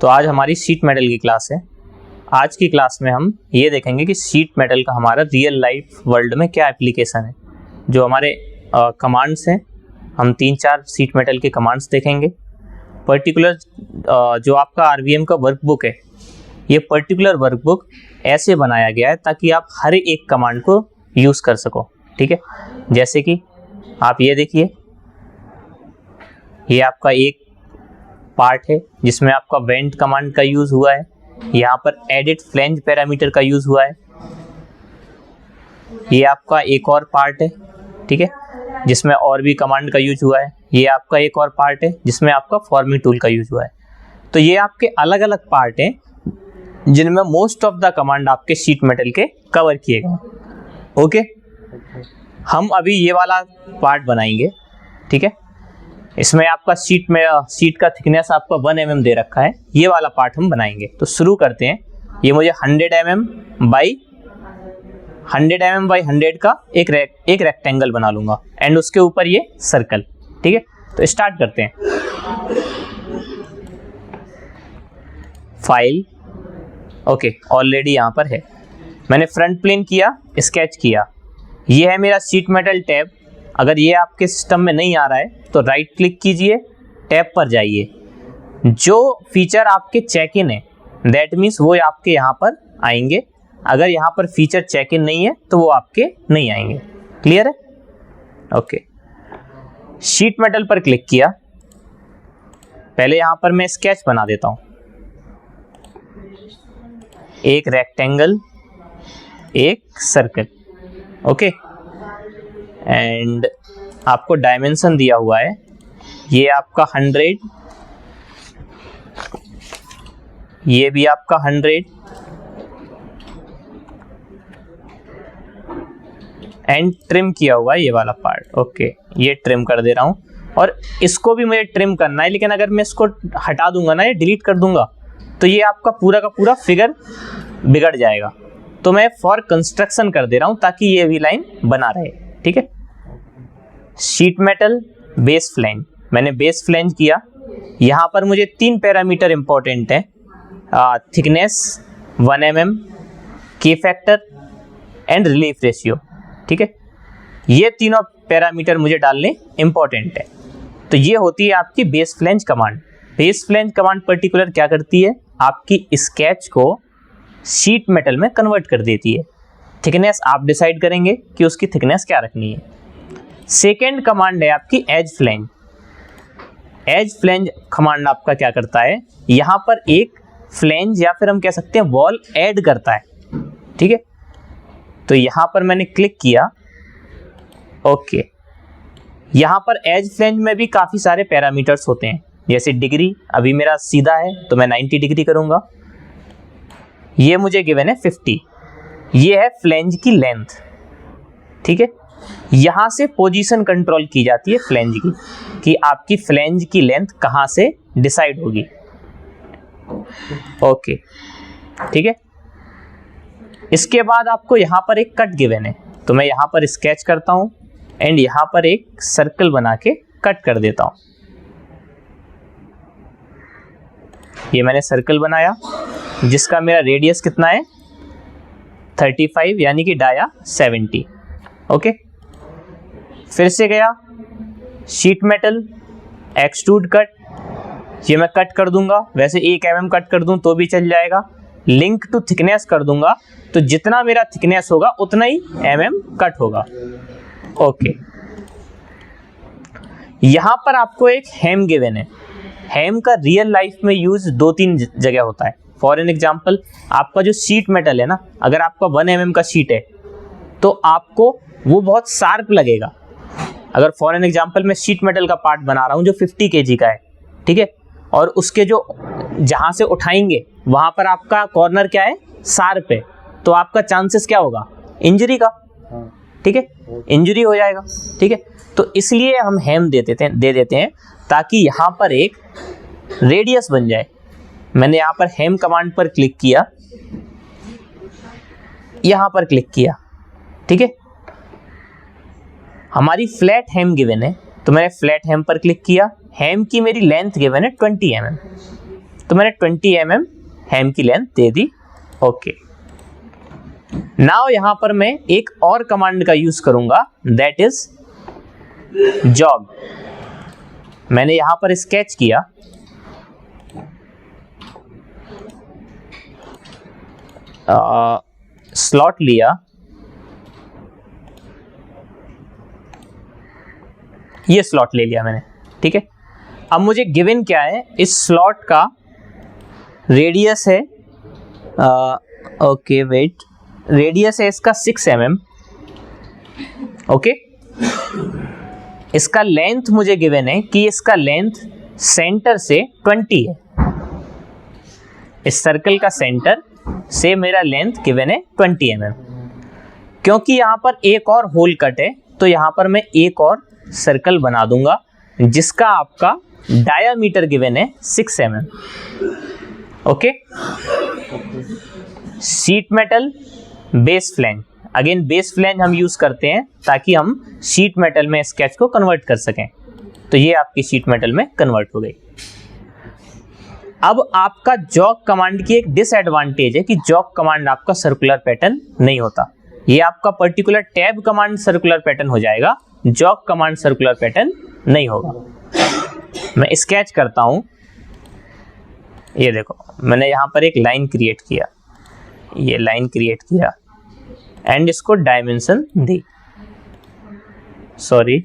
तो आज हमारी शीट मेटल की क्लास है। आज की क्लास में हम ये देखेंगे कि शीट मेटल का हमारा रियल लाइफ वर्ल्ड में क्या एप्लीकेशन है। जो हमारे कमांड्स हैं, हम 3-4 शीट मेटल के कमांड्स देखेंगे। पर्टिकुलर जो आपका आरवीएम का वर्कबुक है, ये पर्टिकुलर वर्कबुक ऐसे बनाया गया है ताकि आप हर एक कमांड को यूज़ कर सको। ठीक है, जैसे कि आप ये देखिए, ये आपका एक पार्ट है जिसमें आपका वेंट कमांड का यूज़ हुआ है। यहाँ पर एडिट फ्लेंज पैरामीटर का यूज़ हुआ है। ये आपका एक और पार्ट है, ठीक है, जिसमें और भी कमांड का यूज हुआ है। ये आपका एक और पार्ट है जिसमें आपका फॉर्मिंग टूल का यूज हुआ है। तो ये आपके अलग अलग पार्ट हैं जिनमें मोस्ट ऑफ द कमांड आपके शीट मेटल के कवर किए गए। ओके, हम अभी ये वाला पार्ट बनाएंगे। ठीक है, इसमें आपका शीट का थिकनेस आपका 1 mm दे रखा है। ये वाला पार्ट हम बनाएंगे। तो शुरू करते हैं। ये मुझे 100 mm बाई 100 का एक रेक्टेंगल बना लूंगा एंड उसके ऊपर ये सर्कल। ठीक है, तो स्टार्ट करते हैं। फाइल, ओके, ऑलरेडी यहाँ पर है। मैंने फ्रंट प्लेन किया, स्केच किया। ये है मेरा शीट मेटल टैब। अगर ये आपके सिस्टम में नहीं आ रहा है तो राइट क्लिक कीजिए, टैब पर जाइए। जो फीचर आपके चेक इन है दैट मीन्स वो आपके यहाँ पर आएंगे। अगर यहाँ पर फीचर चेक इन नहीं है तो वो आपके नहीं आएंगे। क्लियर है? ओके, शीट मेटल पर क्लिक किया। पहले यहाँ पर मैं स्केच बना देता हूँ। एक रेक्टेंगल, एक सर्कल। ओके, एंड आपको डायमेंशन दिया हुआ है। ये आपका 100, ये भी आपका 100 एंड ट्रिम किया हुआ है ये वाला पार्ट। ओके, ये ट्रिम कर दे रहा हूँ और इसको भी मुझे ट्रिम करना है। लेकिन अगर मैं इसको हटा दूंगा ना, ये डिलीट कर दूंगा, तो ये आपका पूरा का पूरा फिगर बिगड़ जाएगा। तो मैं फॉर कंस्ट्रक्शन कर दे रहा हूँ ताकि ये भी लाइन बना रहे। ठीक है, शीट मेटल बेस फ्लेंज, मैंने बेस फ्लेंज किया। यहाँ पर मुझे 3 पैरामीटर इंपॉर्टेंट हैं, थिकनेस 1 mm, की फैक्टर एंड रिलीफ रेशियो। ठीक है, ये तीनों पैरामीटर मुझे डालने इंपॉर्टेंट है। तो ये होती है आपकी base flange command. Base flange command particular क्या करती है, आपकी स्केच को शीट मेटल में कन्वर्ट कर देती है। थिकनेस आप डिसाइड करेंगे कि उसकी थिकनेस क्या रखनी है। सेकेंड कमांड है आपकी edge flange. Edge flange command आपका क्या करता है, यहाँ पर एक फ्लेंज या फिर हम कह सकते हैं वॉल ऐड करता है। ठीक है, तो यहाँ पर मैंने क्लिक किया। ओके, यहाँ पर एज फ्लेंज में भी काफ़ी सारे पैरामीटर्स होते हैं, जैसे डिग्री। अभी मेरा सीधा है तो मैं 90 डिग्री करूँगा। ये मुझे गिवन है 50। ये है फ्लेंज की लेंथ। ठीक है, यहाँ से पोजीशन कंट्रोल की जाती है फ्लेंज की, कि आपकी फ्लेंज की लेंथ कहाँ से डिसाइड होगी। ओके, ठीक है। इसके बाद आपको यहाँ पर एक कट गिवन है, तो मैं यहाँ पर स्केच करता हूँ एंड यहाँ पर एक सर्कल बना के कट कर देता हूँ। ये मैंने सर्कल बनाया जिसका मेरा रेडियस कितना है 35, यानी कि डाया 70। ओके, फिर से गया शीट मेटल एक्सट्रूड कट, ये मैं कट कर दूंगा। वैसे 1 mm कट कर दूं तो भी चल जाएगा। लिंक टू थिकनेस कर दूंगा, तो जितना मेरा थिकनेस होगा उतना ही mm कट होगा। ओके, यहां पर आपको एक हेम गिवन है। हेम का रियल लाइफ में यूज 2-3 जगह होता है। फॉर एन एग्जाम्पल, आपका जो शीट मेटल है ना, अगर आपका 1 mm का शीट है तो आपको वो बहुत शार्प लगेगा। अगर फॉर एन एग्जाम्पल मैं शीट मेटल का पार्ट बना रहा हूँ जो 50 kg का है, ठीक है, और उसके जो जहाँ से उठाएंगे वहाँ पर आपका कॉर्नर क्या है, शार्प है, तो आपका चांसेस क्या होगा, इंजरी का। ठीक है, इंजरी हो जाएगा। ठीक है, तो इसलिए हम हेम दे देते हैं ताकि यहाँ पर एक रेडियस बन जाए। मैंने यहाँ पर हेम कमांड पर क्लिक किया, यहाँ पर क्लिक किया। ठीक है, हमारी फ्लैट हेम गिवन है, तो मैंने फ्लैट हेम पर क्लिक किया। हेम की मेरी लेंथ गिवन है 20 mm। तो मैंने 20 mm हेम की लेंथ दे दी। ओके, नाउ यहां पर मैं एक और कमांड का यूज करूंगा, दैट इज जॉग। मैंने यहां पर स्केच किया, स्लॉट लिया, ये स्लॉट ले लिया मैंने, ठीक है। अब मुझे गिवन क्या है, इस स्लॉट का रेडियस है, ओके वेट, रेडियस है इसका 6 mm, ओके। इसका लेंथ मुझे गिवन है कि इसका लेंथ सेंटर से 20 है, इस सर्कल का सेंटर से मेरा लेंथ गिवन है 20 mm। क्योंकि यहाँ पर एक और होल कट है तो यहाँ पर मैं एक और सर्कल बना दूंगा जिसका आपका डायामीटर गिवन है 6 mm। Okay, sheet metal base flange, again base flange हम यूज करते हैं ताकि हम शीट मेटल में स्केच को कन्वर्ट कर सकें। तो ये आपकी शीट मेटल में कन्वर्ट हो गई। अब आपका जॉग कमांड की एक डिसएडवांटेज है कि जॉग कमांड आपका सर्कुलर पैटर्न नहीं होता, ये आपका particular tab command circular pattern हो जाएगा, जॉग कमांड सर्कुलर पैटर्न नहीं होगा। मैं स्केच करता हूं, ये देखो मैंने यहां पर एक लाइन क्रिएट किया, ये लाइन क्रिएट किया एंड इसको डायमेंशन दी, सॉरी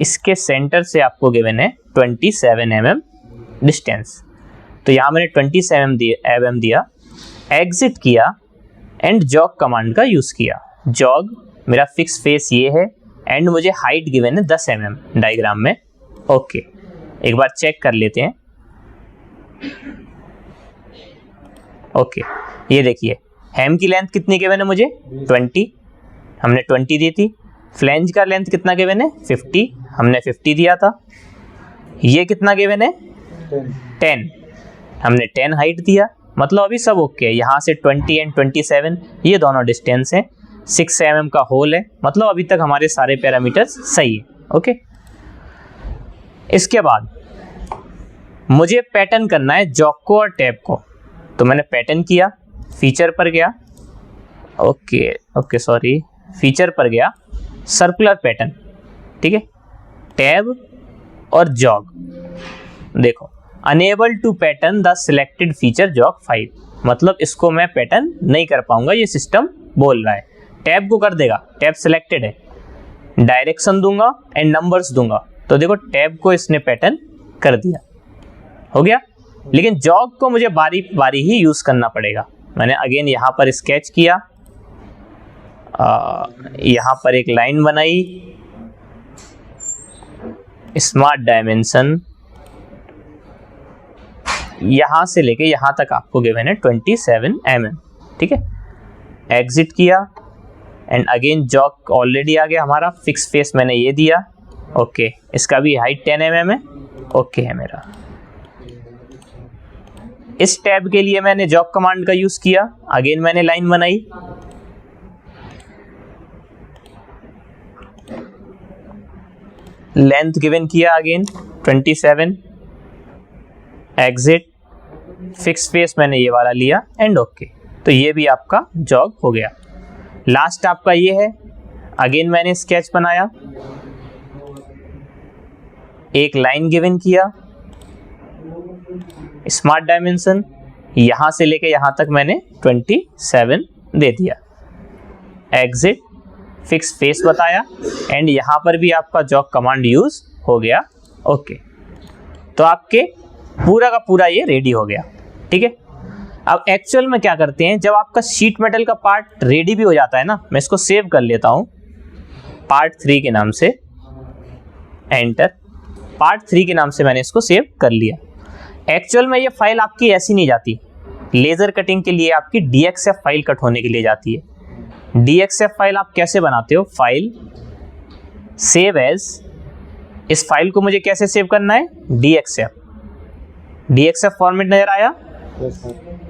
इसके सेंटर से आपको गिवन है 27 mm डिस्टेंस, तो यहाँ मैंने 27 mm दिया, एग्जिट किया एंड जॉग कमांड का यूज किया। जॉग मेरा फिक्स फेस ये है एंड मुझे हाइट गिवन है 10 mm डायग्राम में। ओके, एक बार चेक कर लेते हैं। ओके, ये देखिए हेम की लेंथ कितनी गिवन है मुझे 20, हमने 20 दी थी। फ्लैंज का लेंथ कितना गिवन है 50, हमने 50 दिया था। ये कितना गिवन है 10, हमने 10 हाइट दिया। मतलब अभी सब ओके है, यहाँ से 20 एंड 27 ये दोनों डिस्टेंस हैं, 6 mm का होल है, मतलब अभी तक हमारे सारे पैरामीटर्स सही है। ओके, इसके बाद मुझे पैटर्न करना है जॉग को और टैब को, तो मैंने पैटर्न किया, फीचर पर गया, ओके सॉरी फीचर पर गया, सर्कुलर पैटर्न, ठीक है, टैब और जॉग। देखो enable to pattern the selected feature jog 5, मतलब इसको मैं पैटर्न नहीं कर पाऊंगा, ये सिस्टम बोल रहा है। टैब को कर देगा, टैब सिलेक्टेड है, डायरेक्शन दूंगा एंड नंबर्स दूंगा, तो देखो टैब को इसने पैटर्न कर दिया, हो गया। लेकिन जॉग को मुझे बारी बारी ही यूज करना पड़ेगा। मैंने अगेन यहाँ पर स्केच किया, यहाँ पर एक लाइन बनाई, स्मार्ट डायमेंशन, यहाँ से लेके यहाँ तक आपको गिवन है 27 mm, ठीक है। एग्जिट किया एंड अगेन जॉग ऑलरेडी आ गया हमारा, फिक्स फेस मैंने ये दिया, ओके। इसका भी हाइट 10 mm है, ओके है मेरा। इस टैब के लिए मैंने जॉग कमांड का यूज किया, अगेन मैंने लाइन बनाई, लेंथ गिवन किया अगेन 27, एग्जिट, फिक्स फेस मैंने ये वाला लिया एंड ओके। तो ये भी आपका जॉग हो गया। लास्ट आपका ये है, अगेन मैंने स्केच बनाया, एक लाइन गिवन किया, स्मार्ट डायमेंशन, यहां से लेके यहां तक मैंने 27 दे दिया, एग्जिट, फिक्स फेस बताया एंड यहां पर भी आपका जॉग कमांड यूज हो गया, ओके। तो आपके पूरा का पूरा ये रेडी हो गया, ठीक है। अब एक्चुअल में क्या करते हैं, जब आपका शीट मेटल का पार्ट रेडी भी हो जाता है ना, मैं इसको सेव कर लेता हूं पार्ट 3 के नाम से, एंटर, पार्ट 3 के नाम से मैंने इसको सेव कर लिया। एक्चुअल में ये फाइल आपकी ऐसी नहीं जाती, लेजर कटिंग के लिए आपकी DXF फाइल कट होने के लिए जाती है। DXF फाइल आप कैसे बनाते हो, फाइल सेव एज, इस फाइल को मुझे कैसे सेव करना है, DXF फॉर्मेट नजर आया,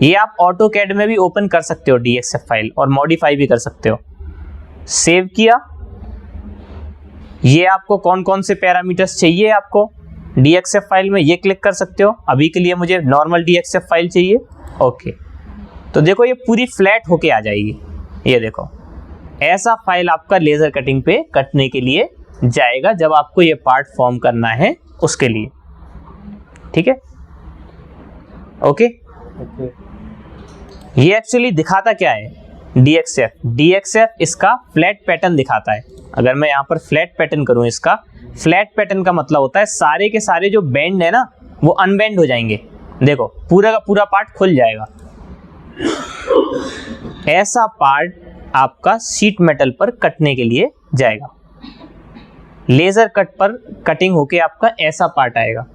ये आप ऑटोकैड में भी ओपन कर सकते हो DXF फाइल और मॉडिफाई भी कर सकते हो। सेव किया, ये आपको कौन कौन से पैरामीटर्स चाहिए, आपको DXF फाइल में ये क्लिक कर सकते हो। अभी के लिए मुझे नॉर्मल DXF फाइल चाहिए। ओके, तो देखो ये पूरी फ्लैट होके आ जाएगी। ये देखो ऐसा फाइल आपका लेज़र कटिंग पे कटने के लिए जाएगा जब आपको ये पार्ट फॉर्म करना है उसके लिए। ठीक है, ओके। ये एक्चुअली दिखाता क्या है? DXF इसका फ्लैट पैटर्न दिखाता है। अगर मैं यहाँ पर फ्लैट पैटर्न करूँ, इसका फ्लैट पैटर्न का मतलब होता है सारे के सारे जो बेंड है ना वो अनबेंड हो जाएंगे। देखो पूरा का पूरा पार्ट खुल जाएगा। ऐसा पार्ट आपका शीट मेटल पर कटने के लिए जाएगा। लेजर कट पर कटिंग होके आपका ऐसा पार्ट आएगा।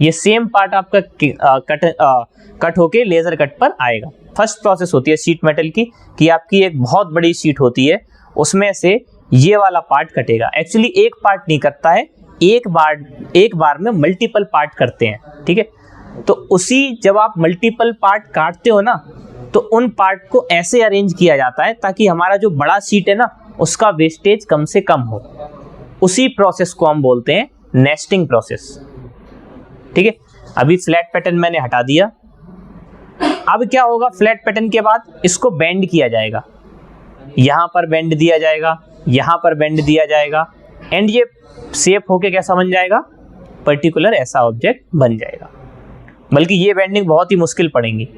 ये सेम पार्ट आपका कट होके लेजर कट पर आएगा। फर्स्ट प्रोसेस होती है शीट मेटल की कि आपकी एक बहुत बड़ी शीट होती है, उसमें से ये वाला पार्ट कटेगा। एक्चुअली एक पार्ट नहीं कटता है, एक बार में मल्टीपल पार्ट करते हैं। ठीक है, तो उसी जब आप मल्टीपल पार्ट काटते हो ना तो उन पार्ट को ऐसे अरेंज किया जाता है ताकि हमारा जो बड़ा शीट है ना उसका वेस्टेज कम से कम हो। उसी प्रोसेस को हम बोलते हैं नेस्टिंग प्रोसेस। ठीक है, अभी फ्लैट पैटर्न मैंने हटा दिया। अब क्या होगा? फ्लैट पैटर्न के बाद इसको बेंड किया जाएगा। यहाँ पर बेंड दिया जाएगा, यहाँ पर बेंड दिया जाएगा, एंड ये शेप होके कैसा बन जाएगा? पर्टिकुलर ऐसा ऑब्जेक्ट बन जाएगा। बल्कि ये बेंडिंग बहुत ही मुश्किल पड़ेंगी,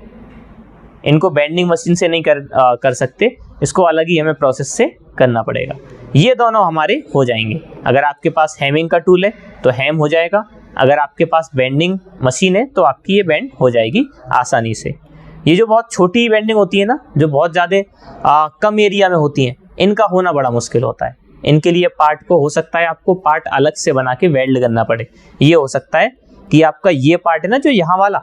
इनको बेंडिंग मशीन से नहीं कर सकते, इसको अलग ही हमें प्रोसेस से करना पड़ेगा। ये दोनों हमारे हो जाएंगे। अगर आपके पास हैमिंग का टूल है तो हैम हो जाएगा, अगर आपके पास बेंडिंग मशीन है तो आपकी ये बेंड हो जाएगी आसानी से। ये जो बहुत छोटी बेंडिंग होती है ना, जो बहुत ज़्यादा कम एरिया में होती हैं, इनका होना बड़ा मुश्किल होता है। इनके लिए पार्ट को हो सकता है आपको पार्ट अलग से बना के वेल्ड करना पड़े। ये हो सकता है कि आपका ये पार्ट है ना जो यहाँ वाला,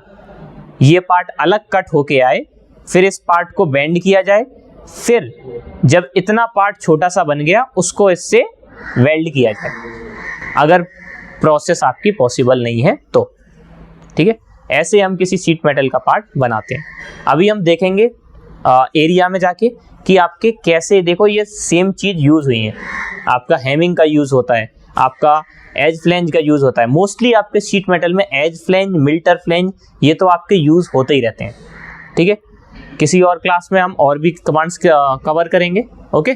ये पार्ट अलग कट होके आए, फिर इस पार्ट को बेंड किया जाए, फिर जब इतना पार्ट छोटा सा बन गया उसको इससे वेल्ड किया जाए, अगर प्रोसेस आपकी पॉसिबल नहीं है तो। ठीक है, ऐसे हम किसी शीट मेटल का पार्ट बनाते हैं। अभी हम देखेंगे एरिया में जाके कि आपके कैसे, देखो ये सेम चीज़ यूज़ हुई है। आपका हैमिंग का यूज़ होता है, आपका एज फ्लेंज का यूज़ होता है। मोस्टली आपके शीट मेटल में एज फ्लेंज, मिल्टर फ्लेंज, ये तो आपके यूज़ होते ही रहते हैं। ठीक है, किसी और क्लास में हम और भी कमांड्स कवर करेंगे। ओके।